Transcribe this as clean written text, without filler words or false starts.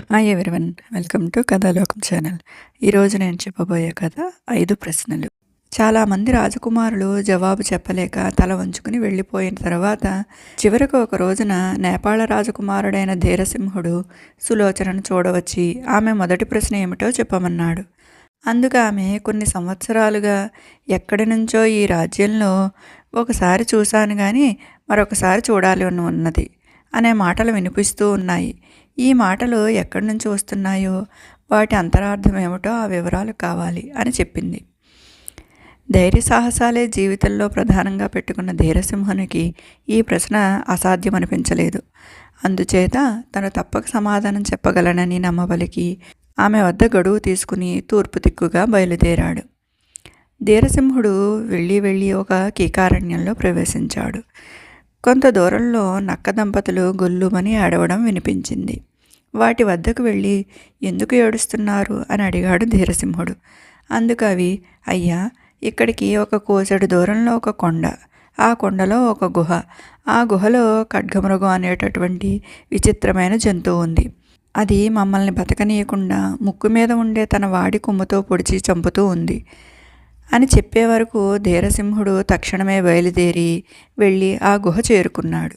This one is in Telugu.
Hi everyone, welcome to Kathalokam channel. ఈరోజు నేను చెప్పబోయే కథ 5 ప్రశ్నలు. చాలామంది రాజకుమారులు జవాబు చెప్పలేక తల వంచుకుని వెళ్ళిపోయిన తర్వాత చివరకు ఒక రోజున నేపాళ రాజకుమారుడైన ధీరసింహుడు సులోచనను చూడవచ్చి ఆమె మొదటి ప్రశ్న ఏమిటో చెప్పమన్నాడు. అందుకు ఆమె కొన్ని సంవత్సరాలుగా ఎక్కడి నుంచో ఈ రాజ్యంలో ఒకసారి చూశాను కానీ మరొకసారి చూడాలి అని ఉన్నది అనే మాటలు వినిపిస్తూ ఉన్నాయి. ఈ మాటలు ఎక్కడి నుంచి వస్తున్నాయో, వాటి అంతరార్థం ఏమిటో ఆ వివరాలు కావాలి అని చెప్పింది. ధైర్య సాహసాలే జీవితంలో ప్రధానంగా పెట్టుకున్న ధీరసింహునికి ఈ ప్రశ్న అసాధ్యమనిపించలేదు. అందుచేత తను తప్పక సమాధానం చెప్పగలనని నమ్మబలికి ఆమె వద్ద గడువు తీసుకుని తూర్పు దిక్కుగా బయలుదేరాడు. ధీరసింహుడు వెళ్ళి ఒక కీకారణ్యంలో ప్రవేశించాడు. కొంత దూరంలో నక్క దంపతులు గొల్లుమని ఏడవడం వినిపించింది. వాటి వద్దకు వెళ్ళి ఎందుకు ఏడుస్తున్నారు అని అడిగాడు ధీరసింహుడు. అందుకు అవి, అయ్యా, ఇక్కడికి ఒక కోసెడు దూరంలో ఒక కొండ, ఆ కొండలో ఒక గుహ, ఆ గుహలో ఖడ్గమృగం అనేటటువంటి విచిత్రమైన జంతువు ఉంది. అది మమ్మల్ని బతకనీయకుండా ముక్కు మీద ఉండే తన వాడి కొమ్ముతో పొడిచి చంపుతూ ఉంది అని చెప్పే వరకు ధీరసింహుడు తక్షణమే బయలుదేరి వెళ్ళి ఆ గుహ చేరుకున్నాడు.